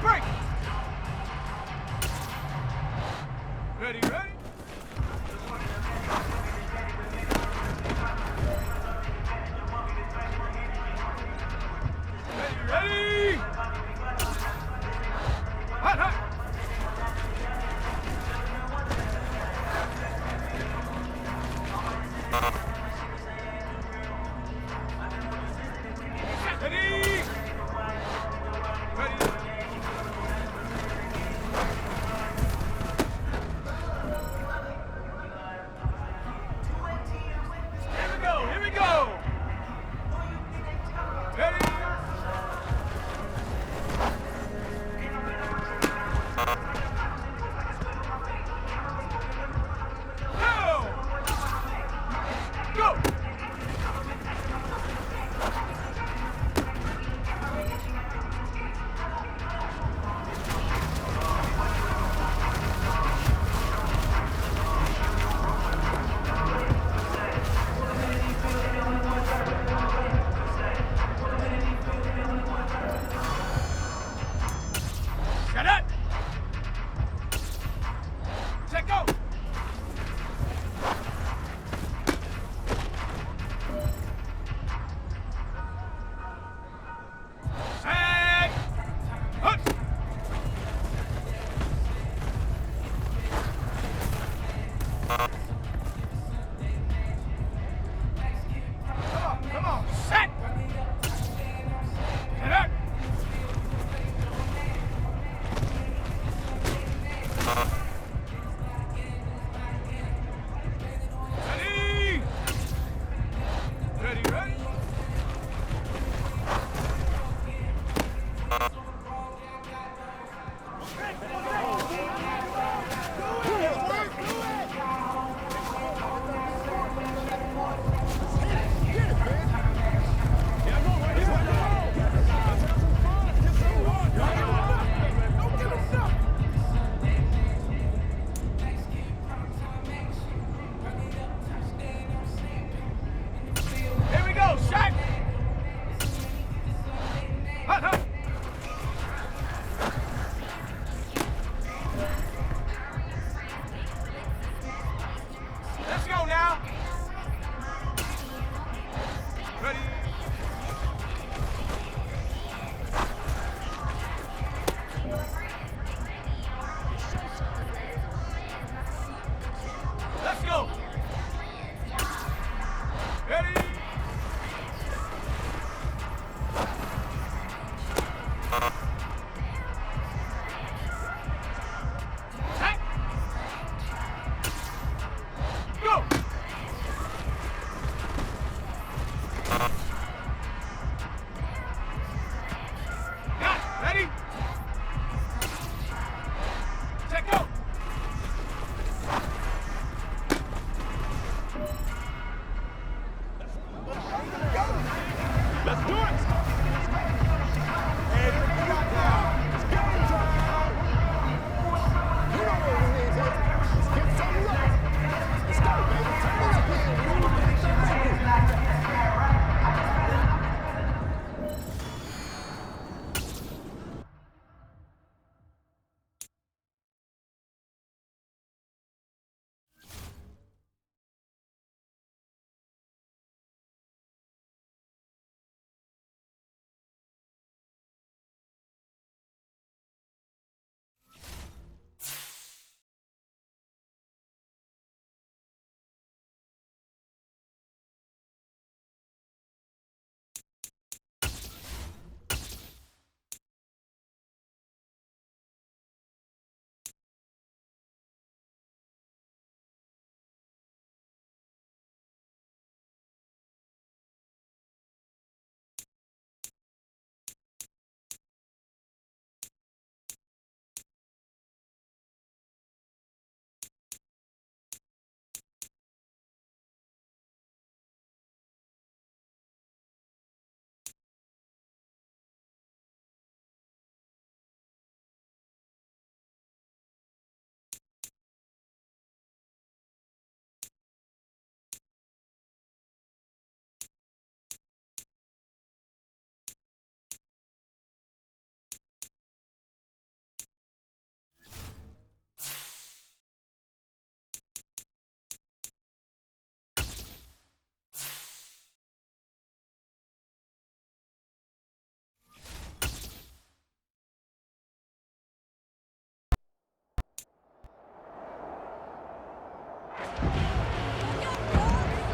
break. Ready, ready? Ready, ready? Hot, hot. Ready? Ready? Here we go, here we go. Ready?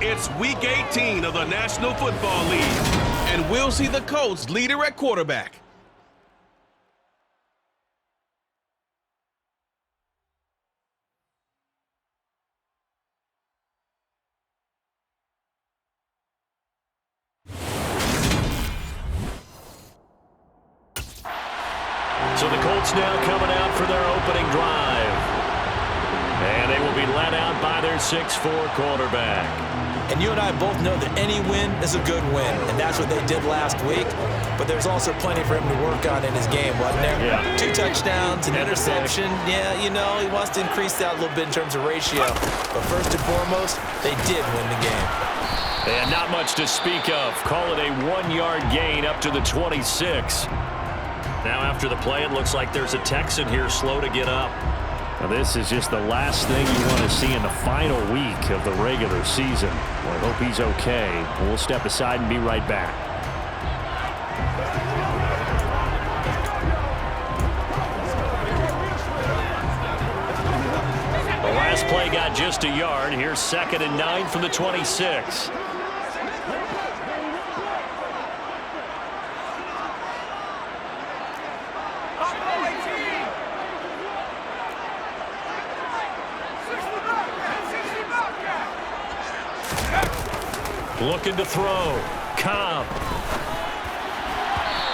It's Week 18 of the National Football League, and we'll see the Colts leader at quarterback. So the Colts now coming out for their opening drive. And they will be led out by their 6'4" quarterback. And you and I both know that any win is a good win, and that's what they did last week. But there's also plenty for him to work on in his game, wasn't there? Yeah. 2 touchdowns, an interception. Yeah, you know, he wants to increase that a little bit in terms of ratio. But first and foremost, they did win the game. And not much to speak of. Call it a 1-yard gain up to the 26. Now after the play, it looks like there's a Texan here slow to get up. Now this is just the last thing you want to see in the final week of the regular season. Well, I hope he's okay. We'll step aside and be right back. The last play got just a yard. Here's 2nd and 9 from the 26. Looking to throw. Cobb.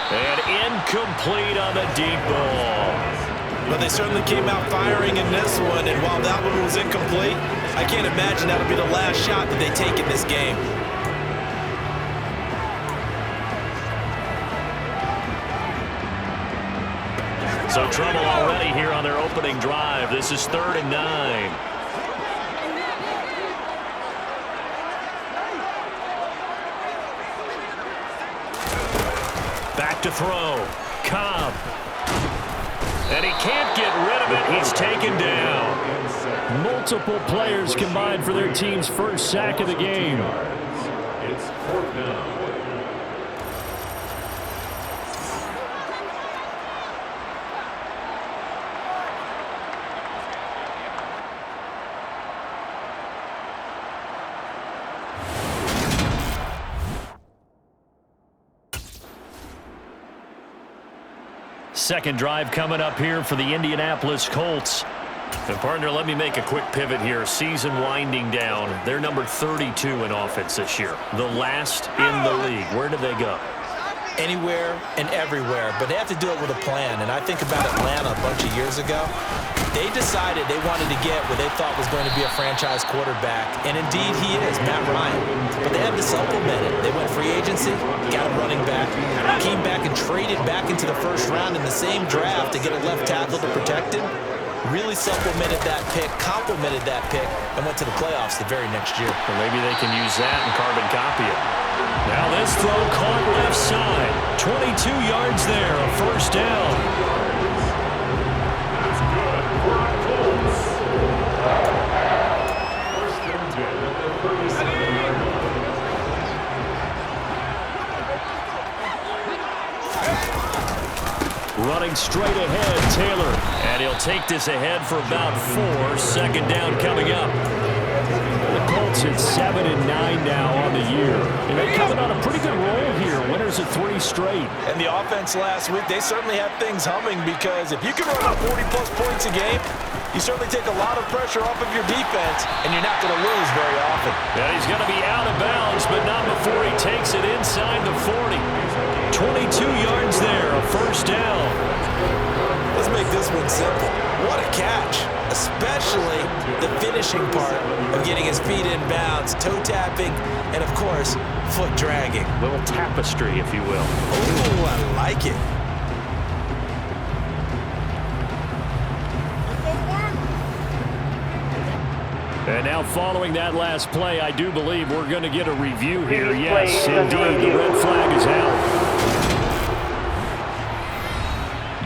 And incomplete on the deep ball. Well, they certainly came out firing in this one, and while that one was incomplete, I can't imagine that'll be the last shot that they take in this game. So trouble already here on their opening drive. This is 3rd and 9. Back to throw. Cobb. And he can't get rid of it. He's taken down. Multiple players combined for their team's first sack of the game. It's 4th down. Second drive coming up here for the Indianapolis Colts. And partner, let me make a quick pivot here. Season winding down. They're number 32 in offense this year. The last in the league. Where did they go? Anywhere and everywhere, but they have to do it with a plan. And I think about Atlanta a bunch of years ago. They decided they wanted to get what they thought was going to be a franchise quarterback, and indeed he is, Matt Ryan. But they had to supplement it. They went free agency, got a running back, came back and traded back into the first round in the same draft to get a left tackle to protect him. Really supplemented that pick, complemented that pick, and went to the playoffs the very next year. Well, maybe they can use that and carbon copy it. Now this throw caught left side. 22 yards there, a 1st down. That's good for the Colts. 1st and 10 at the 37-yard line. Running straight ahead, Taylor. And he'll take this ahead for about 4. 2nd down coming up. The Colts at 7 and 9 now on the year. And they're coming on a pretty good roll here. Winners of 3 straight. And the offense last week, they certainly have things humming, because if you can run up 40-plus points a game, you certainly take a lot of pressure off of your defense, and you're not going to lose very often. Yeah, he's going to be out of bounds, but not before he takes it inside the 40. 22 yards there, a 1st down. Let's make this one simple. What a catch, especially the finishing part of getting his feet in bounds, toe tapping, and of course, foot dragging. Little tapestry, if you will. Ooh, I like it. And now following that last play, I do believe we're going to get a review here. Yes, indeed, the red flag is out.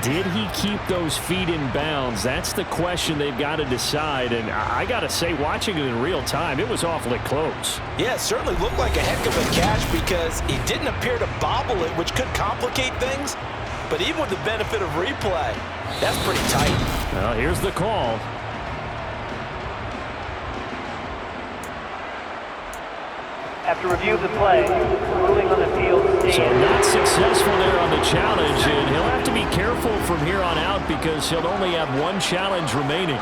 Did he keep those feet in bounds? That's the question they've got to decide. And I got to say, watching it in real time, it was awfully close. Yeah, it certainly looked like a heck of a catch, because he didn't appear to bobble it, which could complicate things. But even with the benefit of replay, that's pretty tight. Well, here's the call. After review of the play, ruling on the field stands. So not successful there on the challenge, and he'll have to be careful from here on out because he'll only have one challenge remaining.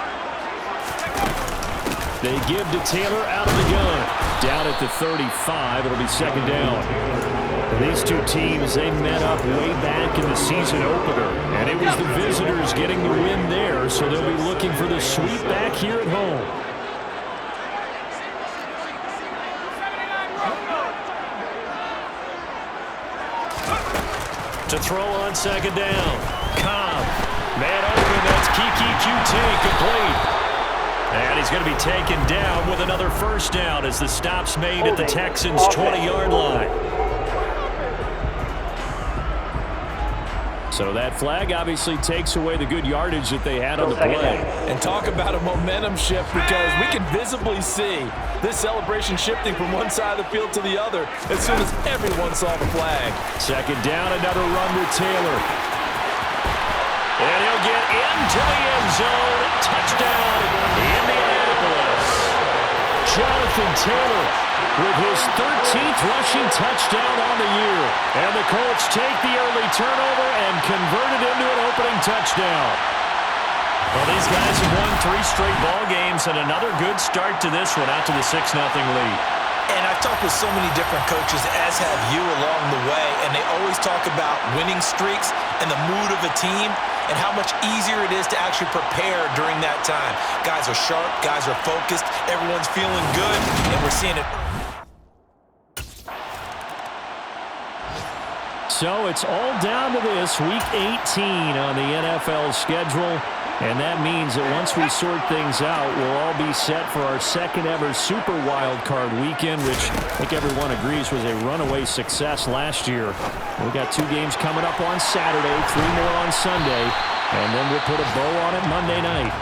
They give to Taylor out of the gun. Down at the 35, it'll be second down. And these two teams, they met up way back in the season opener, and it was the visitors getting the win there, so they'll be looking for the sweep back here at home. To throw on second down. Cobb. Man open. That's Kiki QT. Complete. And he's going to be taken down with another first down as the stop's made at the Texans' 20-yard line. So that flag obviously takes away the good yardage that they had on the play. And talk about a momentum shift because we can visibly see this celebration shifting from one side of the field to the other as soon as everyone saw the flag. Second down, another run with Taylor. And he'll get into the end zone. Touchdown, Indianapolis. Jonathan Taylor with his 13th rushing touchdown on the year. And the Colts take the early turnover and convert it into an opening touchdown. Well, these guys have won 3 straight ball games and another good start to this one out to the 6-0 lead. And I've talked with so many different coaches, as have you, along the way, and they always talk about winning streaks and the mood of a team and how much easier it is to actually prepare during that time. Guys are sharp, guys are focused, everyone's feeling good, and we're seeing it. So it's all down to this, Week 18 on the NFL schedule. And that means that once we sort things out, we'll all be set for our second ever Super Wild Card weekend, which I think everyone agrees was a runaway success last year. We've got 2 games coming up on Saturday, 3 more on Sunday, and then we'll put a bow on it Monday night.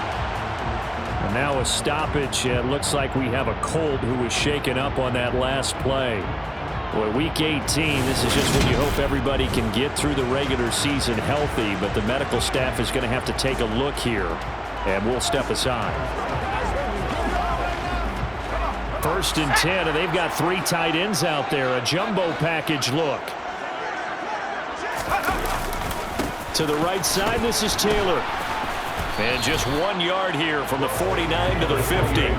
And now a stoppage. It looks like we have a cold who was shaken up on that last play. Boy, Week 18, this is just when you hope everybody can get through the regular season healthy, but the medical staff is going to have to take a look here, and we'll step aside. 1st and 10, and they've got 3 tight ends out there. A jumbo package look. To the right side, this is Taylor. And just 1 yard here from the 49 to the 50.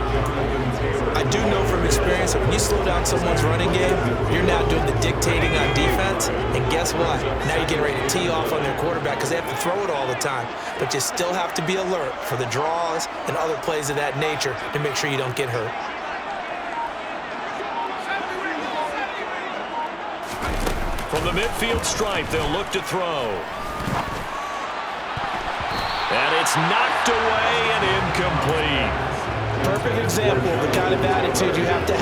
I do know from experience that when you slow down someone's running game, you're now doing the dictating on defense. And guess what? Now you're getting ready to tee off on their quarterback because they have to throw it all the time. But you still have to be alert for the draws and other plays of that nature to make sure you don't get hurt. From the midfield stripe, they'll look to throw. And it's knocked away and incomplete. Perfect example of the kind of attitude you have to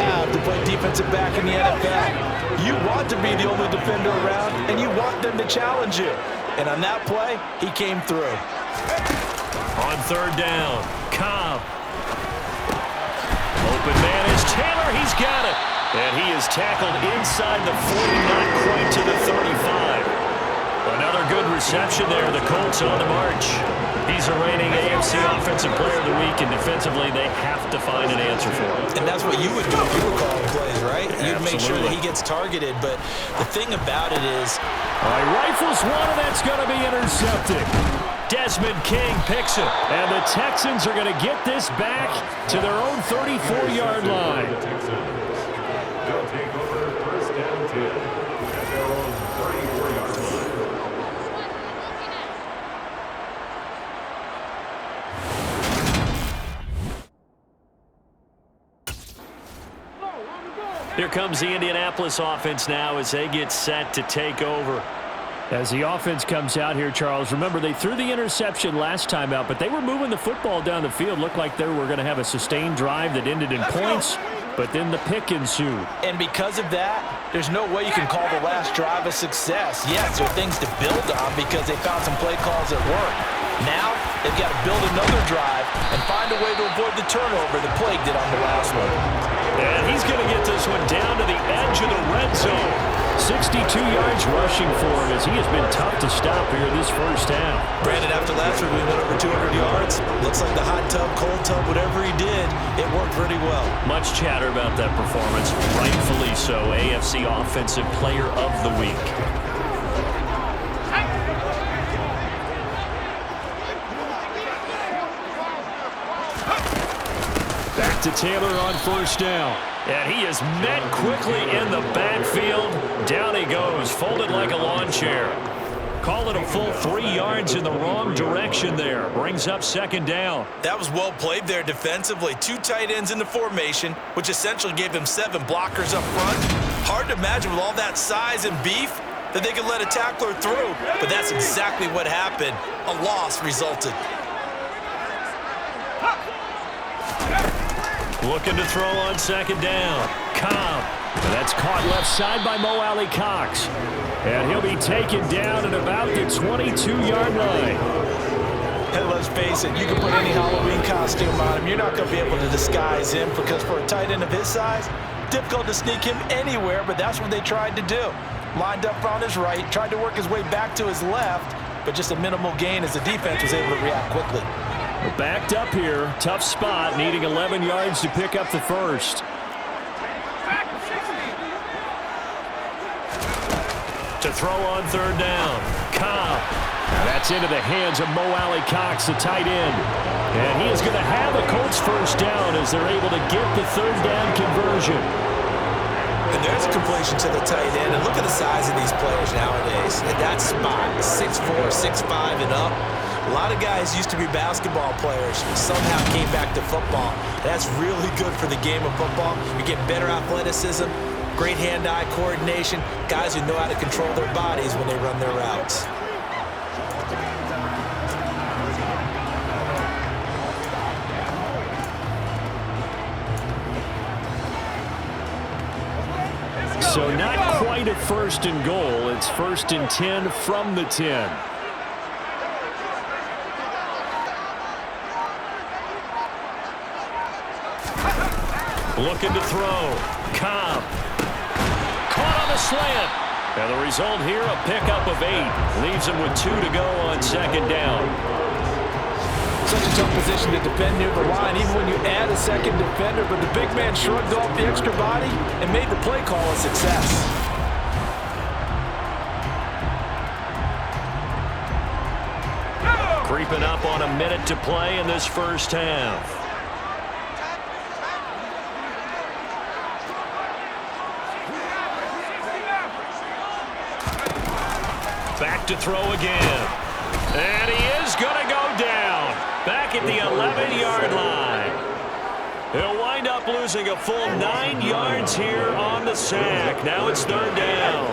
play defensive back in the NFL. You want to be the only defender around, and you want them to challenge you. And on that play, he came through. On 3rd down, Cobb. Open man is Taylor. He's got it. And he is tackled inside the 40, not quite to the 35. Another good reception there. The Colts on the march. He's a reigning AFC Offensive Player of the Week, and defensively they have to find an answer for him. And that's what you would do if you were calling plays, right? You'd make sure that he gets targeted. But the thing about it is... All right, rifles one, and that's going to be intercepted. Desmond King picks it. And the Texans are going to get this back to their own 34-yard line. They'll take over 1st and 10 at their own 34-yard line. Here comes the Indianapolis offense now as they get set to take over. As the offense comes out here, Charles, remember they threw the interception last time out, but they were moving the football down the field. Looked like they were going to have a sustained drive that ended in points, but then the pick ensued. And because of that, there's no way you can call the last drive a success. Yes, there are things to build on because they found some play calls that work. Now, they've got to build another drive and find a way to avoid the turnover that plagued it on the last one. And he's going to get this one down to the edge of the red zone. 62 yards rushing for him as he has been tough to stop here this first half. Brandon, after last week, we went over 200 yards. Looks like the hot tub, cold tub, whatever he did, it worked pretty well. Much chatter about that performance. Rightfully so. AFC Offensive Player of the Week. Back to Taylor on first down. And he is met quickly in the backfield. Down he goes, folded like a lawn chair. Call it a full 3 yards in the wrong direction there. Brings up second down. That was well played there defensively. 2 tight ends in the formation, which essentially gave him 7 blockers up front. Hard to imagine with all that size and beef that they could let a tackler through. But that's exactly what happened. A loss resulted. Looking to throw on second down. Cobb. And that's caught left side by Mo Alley-Cox. And he'll be taken down at about the 22-yard line. And let's face it, you can put any Halloween costume on him. You're not going to be able to disguise him because for a tight end of his size, difficult to sneak him anywhere, but that's what they tried to do. Lined up on his right, tried to work his way back to his left, but just a minimal gain as the defense was able to react quickly. We're backed up here. Tough spot, needing 11 yards to pick up the first. To throw on third down. Cobb. Now that's into the hands of Mo Alley-Cox, the tight end. And he is going to have a Colts first down as they're able to get the third down conversion. And there's a completion to the tight end. And look at the size of these players nowadays. At that spot, 6'4", 6'5", and up. A lot of guys used to be basketball players, somehow came back to football. That's really good for the game of football. You get better athleticism, great hand-eye coordination, guys who know how to control their bodies when they run their routes. So not quite a first and goal. It's first and 10 from the 10. Looking to throw. Cobb. Caught on the slant. And the result here, a pickup of 8. Leaves him with 2 to go on second down. Such a tough position to defend near the line, even when you add a second defender, but the big man shrugged off the extra body and made the play call a success. Creeping up on a minute to play in this first half. Back to throw again. And he is going to go down. Back at the 11-yard line. He'll wind up losing a full 9 yards here on the sack. Now it's third down.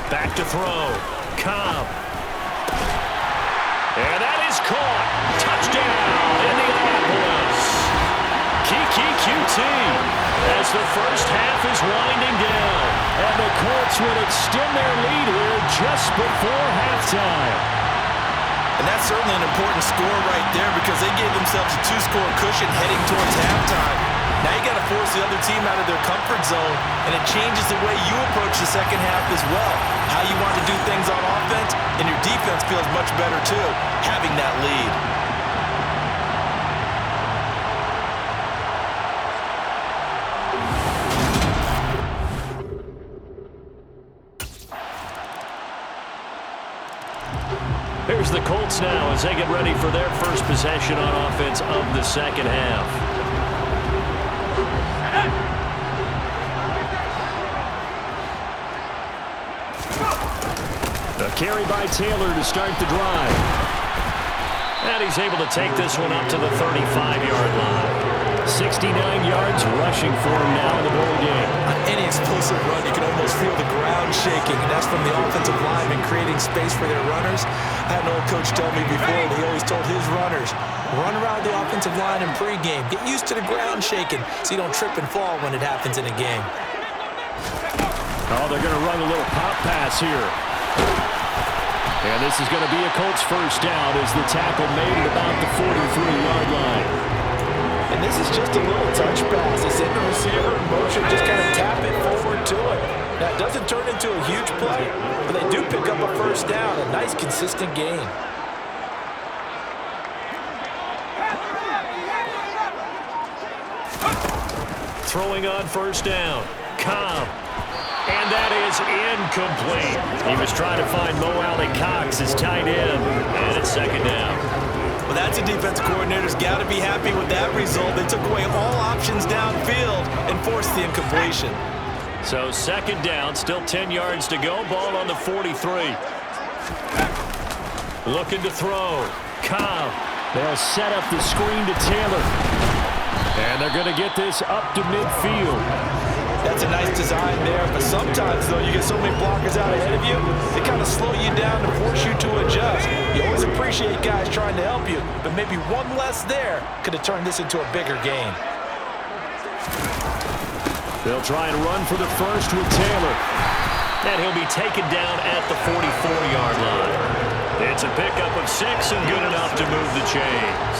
Back to throw. Cobb. And that is caught. Touchdown, Indianapolis. QT as the first half is winding down. And the Colts will extend their lead here just before halftime. And that's certainly an important score right there because they gave themselves a 2-score cushion heading towards halftime. Now you got to force the other team out of their comfort zone, and it changes the way you approach the second half as well. How you want to do things on offense, and your defense feels much better too, having that lead. Here's the Colts now as they get ready for their first possession on offense of the second half. A carry by Taylor to start the drive. And he's able to take this one up to the 35-yard line. 69 yards rushing for him now in the ball game. On any explosive run, you can almost feel the ground shaking, and that's from the offensive linemen creating space for their runners. I had an old coach tell me before, he always told his runners, run around the offensive line in pregame. Get used to the ground shaking so you don't trip and fall when it happens in a game. Oh, they're going to run a little pop pass here. And this is going to be a Colts first down as the tackle made at about the 43-yard line. And this is just a little touch pass. They send the receiver in motion, just kind of tap it forward to it. Now, it doesn't turn into a huge play, but they do pick up a first down, a nice, consistent gain. Throwing on first down. Cobb. And that is incomplete. He was trying to find Mo Alley-Cox, his tight end, and it's second down. Well, that's a defensive coordinator's got to be happy with that result. They took away all options downfield and forced the incompletion. So second down, still 10 yards to go. Ball on the 43. Looking to throw. Cobb. They'll set up the screen to Taylor. And they're going to get this up to midfield. That's a nice design there, but sometimes, though, you get so many blockers out ahead of you, they kind of slow you down and force you to adjust. You always appreciate guys trying to help you, but maybe one less there could have turned this into a bigger game. They'll try and run for the first with Taylor. And he'll be taken down at the 44-yard line. It's a pickup of 6 and good enough to move the chains.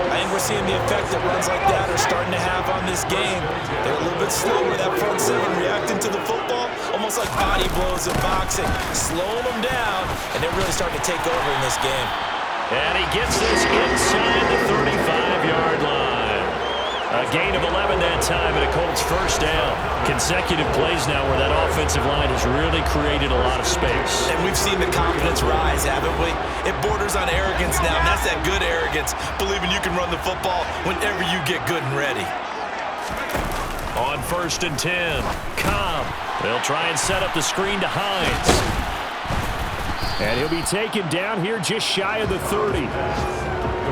I think we're seeing the effect that runs like that are starting to have on this game. They're a little bit slower, that front seven, reacting to the football, almost like body blows in boxing, slowing them down, and they're really starting to take over in this game. And he gets this inside the 35-yard line. A gain of 11 that time, and a Colts first down. Consecutive plays now where that offensive line has really created a lot of space. And we've seen the confidence rise, haven't we? It borders on arrogance now, and that's that good arrogance, believing you can run the football whenever you get good and ready. On first and 10, Cobb. They'll try and set up the screen to Hines. And he'll be taken down here just shy of the 30.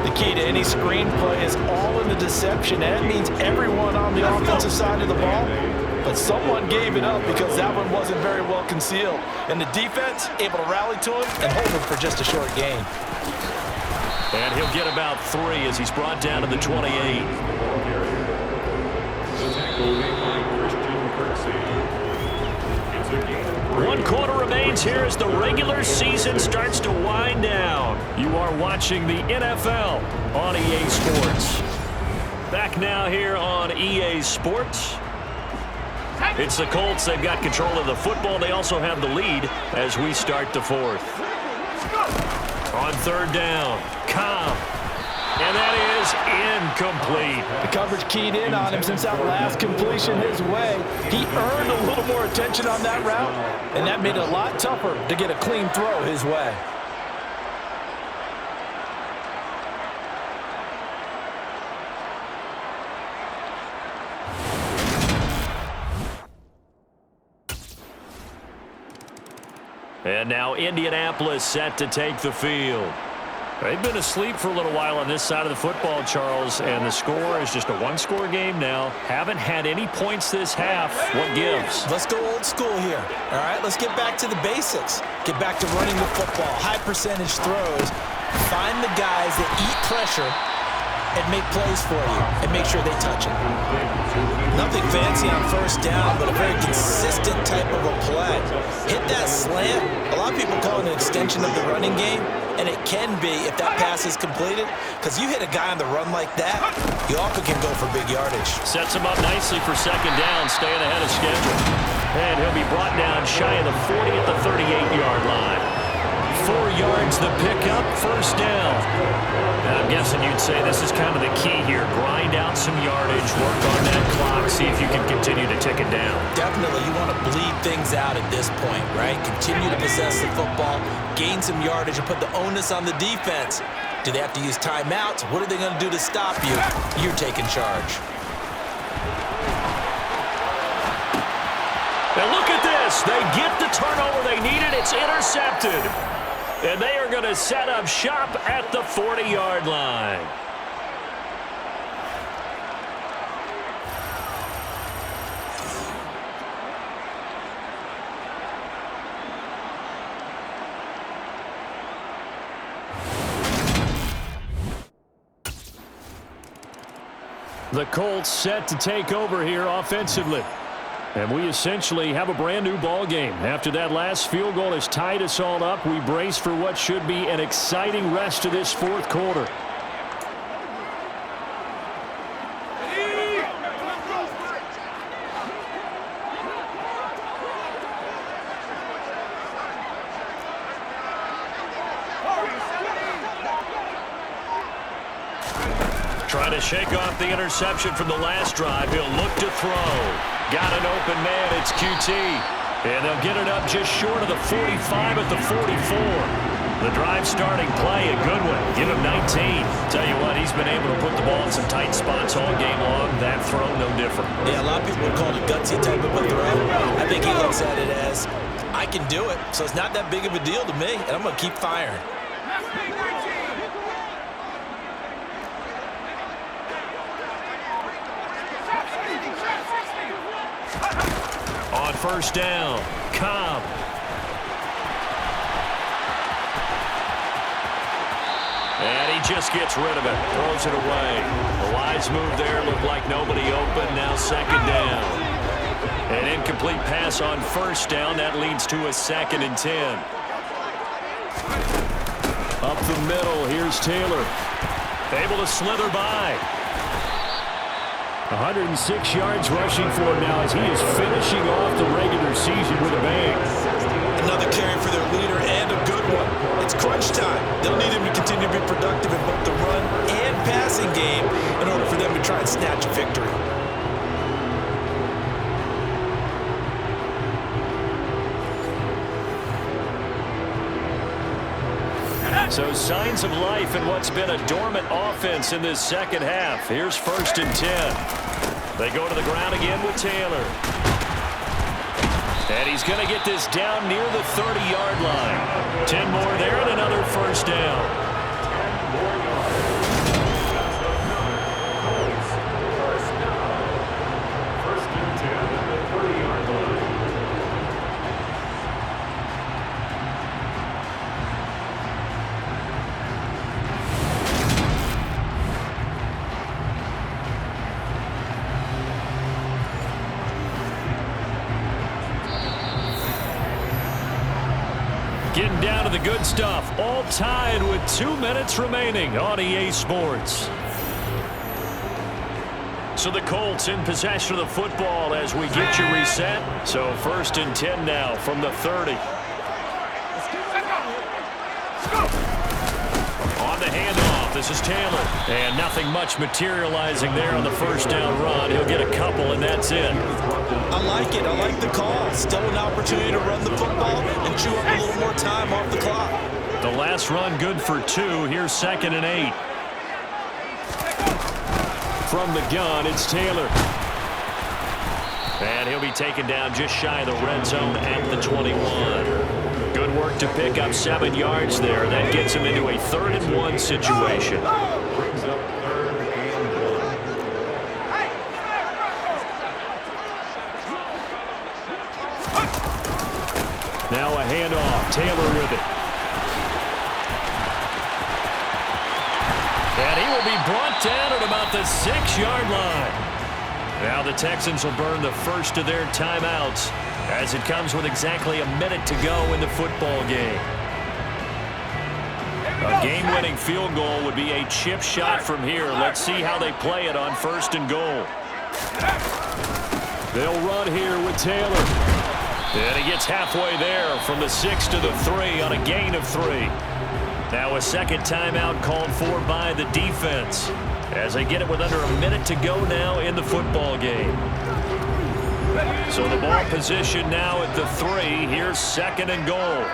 The key to any screen play is all in the deception. That means everyone on the offensive side of the ball. But someone gave it up because that one wasn't very well concealed. And the defense able to rally to him and hold him for just a short gain. And he'll get about 3 as he's brought down to the 28. One quarter remains here as the regular season starts to wind down. You are watching the NFL on EA Sports. Back now here on EA Sports. It's the Colts. They've got control of the football. They also have the lead as we start the fourth. On third down, Cobb. And that is incomplete. The coverage keyed in on him since that last completion his way. He earned a little more attention on that route, and that made it a lot tougher to get a clean throw his way. And now Indianapolis set to take the field. They've been asleep for a little while on this side of the football, Charles, and the score is just a one-score game now. Haven't had any points this half. What gives? Let's go old school here. All right, let's get back to the basics. Get back to running the football, high percentage throws. Find the guys that eat pressure and make plays for you and make sure they touch it. Nothing fancy on first down, but a very consistent type of a play. Hit that slant. A lot of people call it an extension of the running game, and it can be if that pass is completed, because you hit a guy on the run like that, you often can go for big yardage. Sets him up nicely for second down, staying ahead of schedule. And he'll be brought down shy of the 40 at the 38-yard line. 4 yards the pickup, first down. And I'm guessing you'd say this is kind of the key here. Grind out some yardage, work on that clock, see if you can continue to tick it down. Definitely, you want to bleed things out at this point, right? Continue to possess the football, gain some yardage, and put the onus on the defense. Do they have to use timeouts? What are they going to do to stop you? You're taking charge. And look at this. They get the turnover they needed. It's intercepted. And they are going to set up shop at the 40-yard line. The Colts set to take over here offensively. And we essentially have a brand new ball game. After that last field goal has tied us all up, we brace for what should be an exciting rest of this fourth quarter. Trying to shake off the interception from the last drive. He'll look to throw. Got an open man. It's QT. And they'll get it up just short of the 45 at the 44. The drive starting play, a good one. Give him 19. Tell you what, he's been able to put the ball in some tight spots all game long. That throw, no different. Yeah, a lot of people would call it a gutsy type of a throw. I think he looks at it as, I can do it, so it's not that big of a deal to me, and I'm going to keep firing. On first down, Cobb. And he just gets rid of it, throws it away. The wise move there, looked like nobody open, now second down. An incomplete pass on first down, that leads to a 2nd and 10. Up the middle, here's Taylor. Able to slither by. 106 yards rushing for him now as he is finishing off the regular season with a bang. Another carry for their leader and a good one. It's crunch time. They'll need him to continue to be productive in both the run and passing game in order for them to try and snatch a victory. So signs of life in what's been a dormant offense in this second half. Here's 1st and 10. They go to the ground again with Taylor. And he's going to get this down near the 30-yard line. 10 more there and another first down. First and 10 at the 30-yard line. Getting down to the good stuff. All tied with 2 minutes remaining on EA Sports. So the Colts in possession of the football as we get you reset. So 1st and 10 now from the 30. On the handoff, this is Taylor. And nothing much materializing there on the first down run. He'll get a couple, and that's it. I like it. I like the call. Still an opportunity to run the football and chew up a little more time off the clock. The last run good for 2. Here's 2nd and 8. From the gun, it's Taylor. And he'll be taken down just shy of the red zone at the 21. Good work to pick up 7 yards there. That gets him into a 3rd and 1 situation. Brings up 3rd and 1. Now a handoff. Taylor with it. And he will be brought down at about the 6-yard line. Now the Texans will burn the first of their timeouts as it comes with exactly a minute to go in the football game. A game-winning field goal would be a chip shot from here. Let's see how they play it on 1st and goal. They'll run here with Taylor. And he gets halfway there from the 6 to the 3 on a gain of 3. Now a second timeout called for by the defense as they get it with under a minute to go now in the football game. So the ball position now at the 3. Here's 2nd and goal.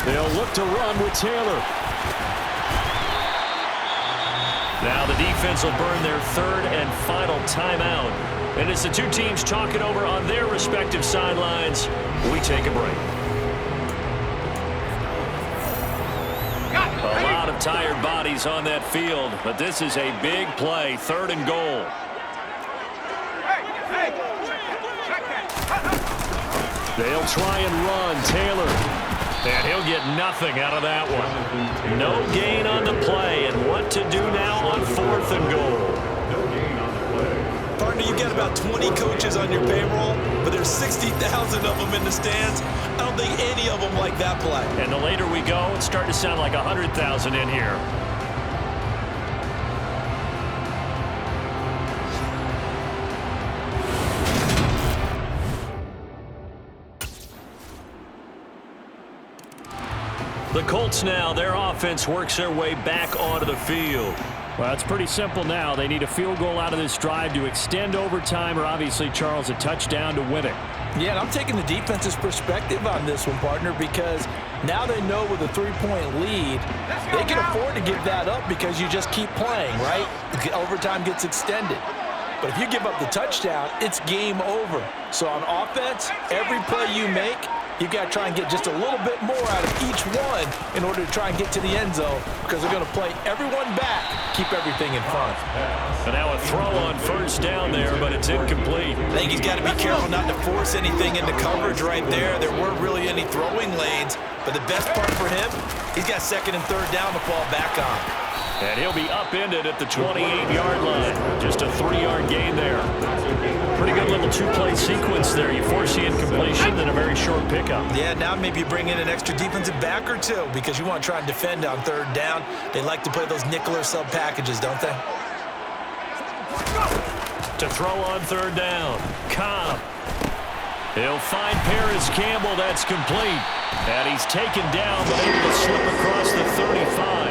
They'll look to run with Taylor. Now the defense will burn their 3rd and final timeout. And as the two teams talk it over on their respective sidelines, we take a break. A lot of tired bodies on that field, but this is a big play, 3rd and goal. They'll try and run. Taylor. And he'll get nothing out of that one. No gain on the play, and what to do now on 4th and goal. No gain on the play. Partner, you got about 20 coaches on your payroll, but there's 60,000 of them in the stands. I don't think any of them like that play. And the later we go, it's starting to sound like 100,000 in here. The Colts now, their offense works their way back onto the field. Well, it's pretty simple now. They need a field goal out of this drive to extend overtime, or obviously, Charles, a touchdown to win it. Yeah, and I'm taking the defense's perspective on this one, partner, because now they know with a 3-point lead, they can afford to give that up because you just keep playing, right? Overtime gets extended. But if you give up the touchdown, it's game over. So on offense, every play you make, you got to try and get just a little bit more out of each one in order to try and get to the end zone, because they're going to play everyone back, keep everything in front. And now a throw on first down there, but it's incomplete. I think he's got to be careful not to force anything into coverage right there. There weren't really any throwing lanes, but the best part for him, he's got second and third down to fall back on. And he'll be upended at the 28-yard line. Just a 3-yard gain there. Pretty good little two-play sequence there. You force the incompletion, then a very short pickup. Yeah, now maybe you bring in an extra defensive back or two because you want to try and defend on third down. They like to play those nickel or sub packages, don't they? To throw on third down. Cobb. He'll find Paris Campbell. That's complete. And he's taken down, but able to slip across the 35.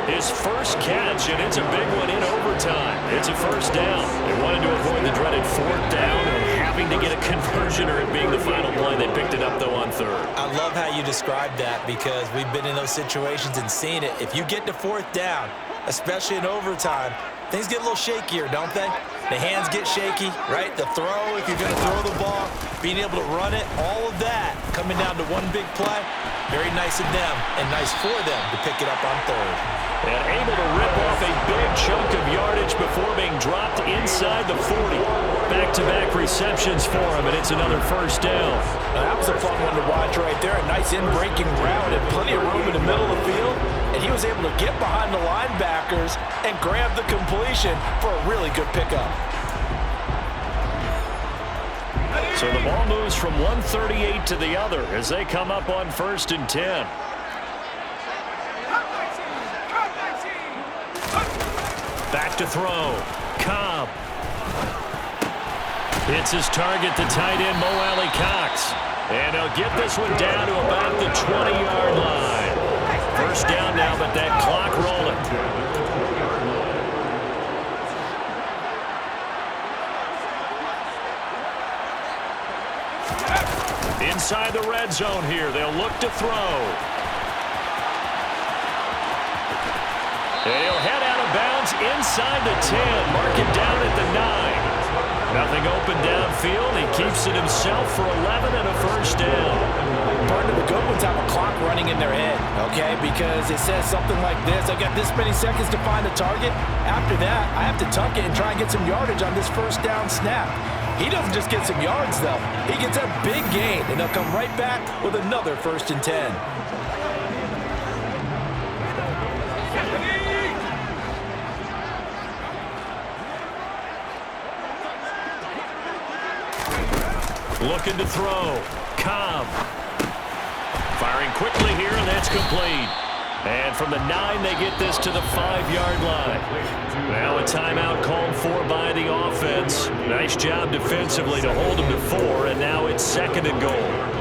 His first catch, and it's a big one in overtime. It's a first down. They wanted to avoid the dreaded fourth down and having to get a conversion or it being the final play. They picked it up, though, on third. I love how you described that because we've been in those situations and seen it. If you get to fourth down, especially in overtime, things get a little shakier, don't they? The hands get shaky, right? The throw, if you're going to throw the ball, being able to run it, all of that coming down to one big play. Very nice of them and nice for them to pick it up on third. And able to rip off a big chunk of yardage before being dropped inside the 40. Back-to-back receptions for him, and it's another first down. Now, that was a fun one to watch right there. A nice in-breaking route and plenty of room in the middle of the field. And he was able to get behind the linebackers and grab the completion for a really good pickup. So the ball moves from 138 to the other as they come up on 1st and 10. Back to throw. Cobb. It's his target, the tight end, Mo Alley Cox. And he'll get this one down to about the 20-yard line. First down now, but that clock rolling. Inside the red zone here, they'll look to throw. And he'll head out of bounds inside the 10, mark it down at the 9. Nothing open downfield. He keeps it himself for 11 and a first down. Part of the good ones have a clock running in their head, okay? Because it says something like this. I got this many seconds to find a target. After that, I have to tuck it and try and get some yardage on this first down snap. He doesn't just get some yards, though. He gets a big gain, and they'll come right back with another 1st and 10. Looking to throw. Cobb. Firing quickly here, and that's complete. And from the 9, they get this to the 5-yard line. Now a timeout called for by the offense. Nice job defensively to hold them to 4, and now it's 2nd and goal.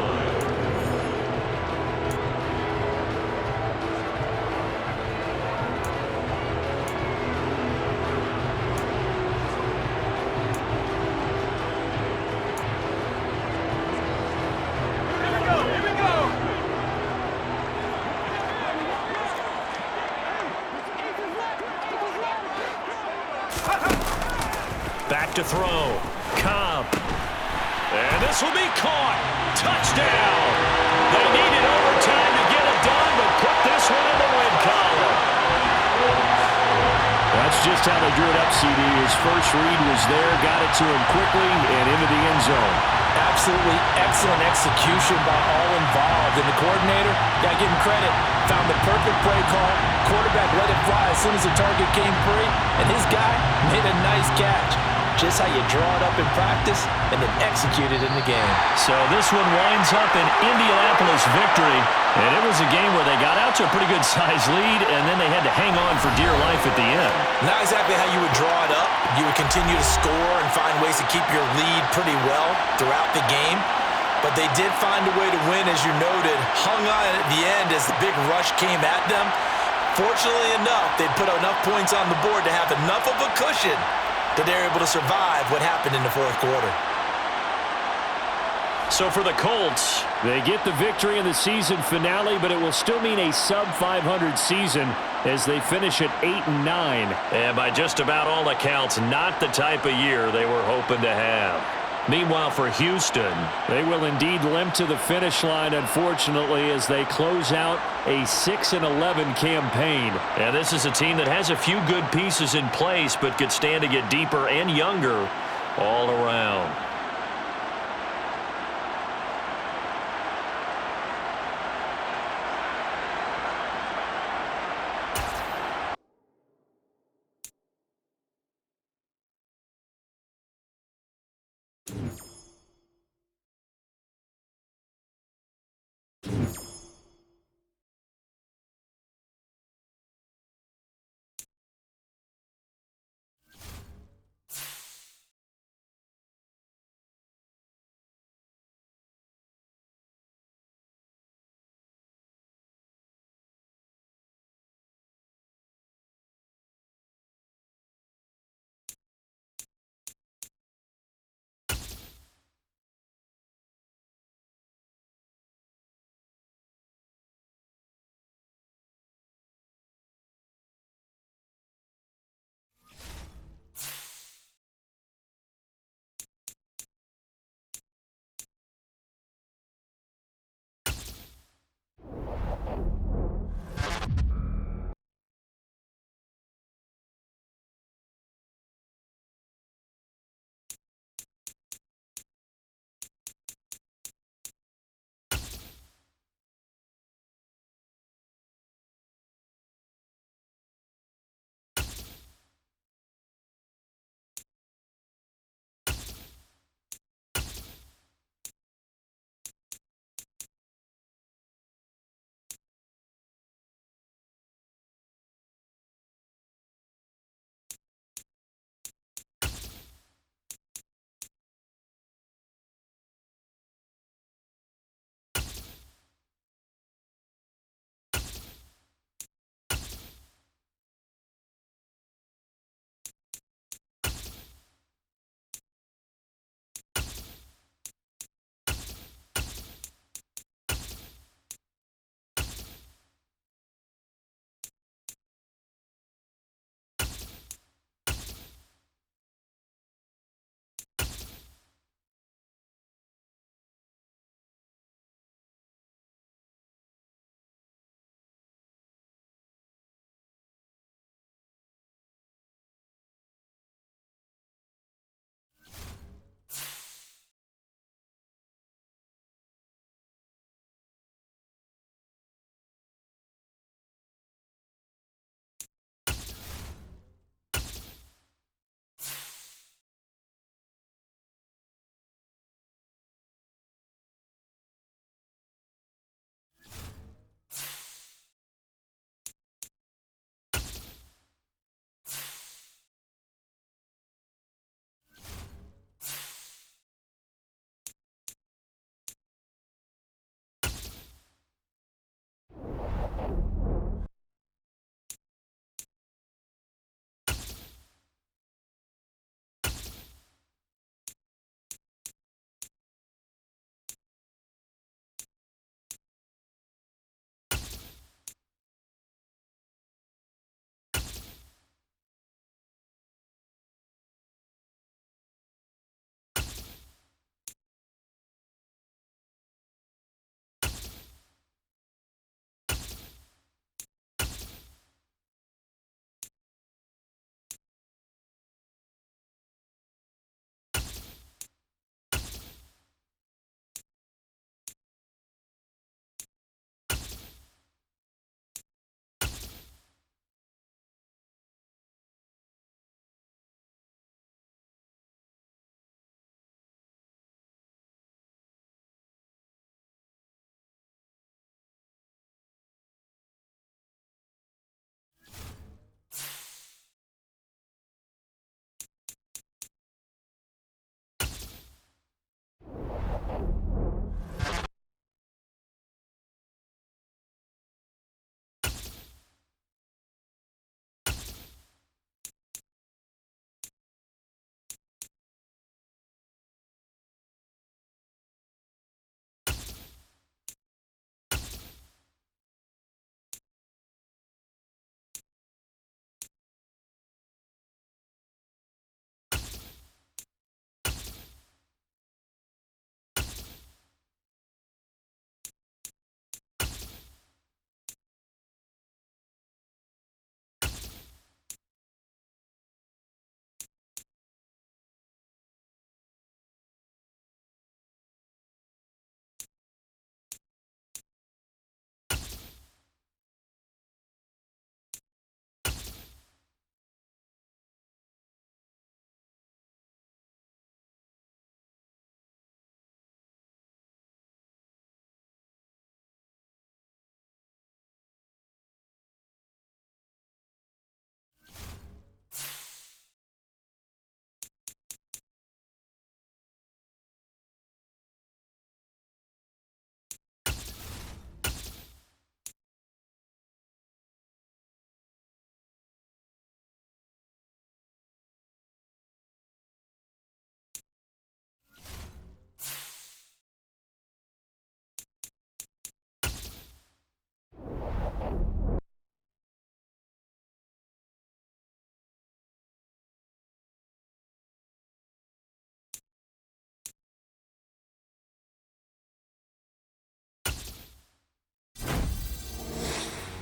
Back to throw. Cobb. And this will be caught. Touchdown. They needed overtime to get it done, but put this one in the win column. That's just how they drew it up, CD. His first read was there, got it to him quickly, and into the end zone. Absolutely excellent execution by all involved. And the coordinator, got to give him credit, found the perfect play call. Quarterback let it fly as soon as the target came free, and his guy made a nice catch. Just how you draw it up in practice and then execute it in the game. So this one winds up an Indianapolis victory. And it was a game where they got out to a pretty good size lead, and then they had to hang on for dear life at the end. Not exactly how you would draw it up. You would continue to score and find ways to keep your lead pretty well throughout the game. but they did find a way to win, as you noted. Hung on at the end as the big rush came at them. Fortunately enough, they put enough points on the board to have enough of a cushion that they're able to survive what happened in the fourth quarter. So for the Colts, they get the victory in the season finale, but it will still mean a sub-500 season as they finish at 8-9. and by just about all accounts, not the type of year they were hoping to have. Meanwhile, for Houston, they will indeed limp to the finish line, unfortunately, as they close out a 6-11 campaign. and this is a team that has a few good pieces in place, but could stand to get deeper and younger all around.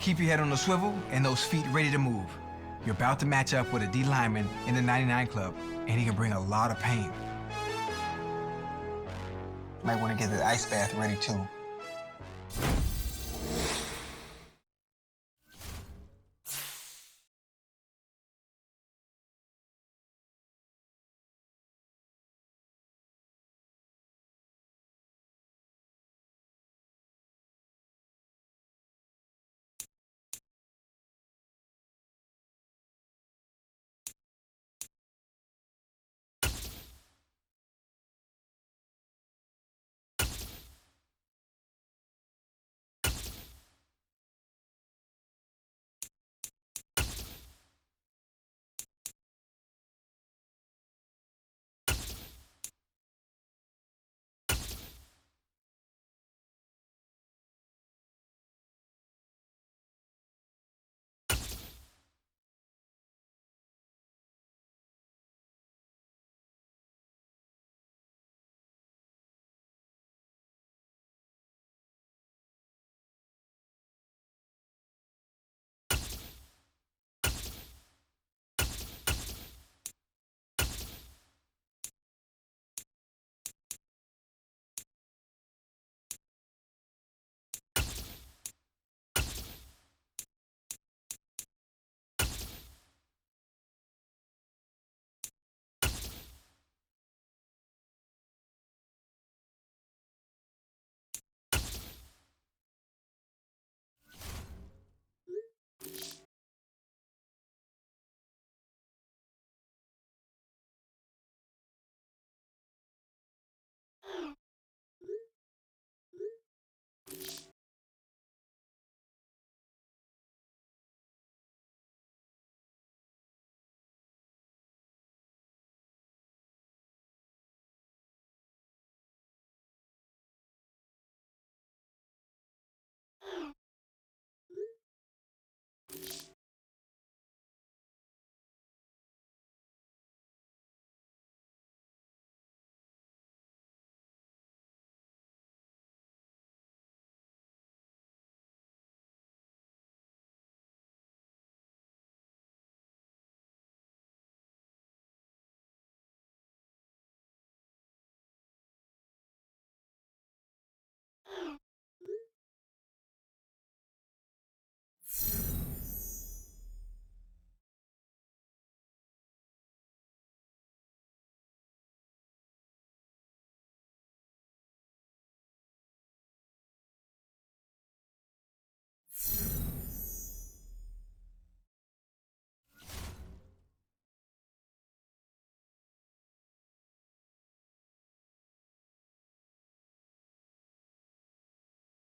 Keep your head on the swivel and those feet ready to move. You're about to match up with a D lineman in the 99 club, and he can bring a lot of pain. Might want to get the ice bath ready too.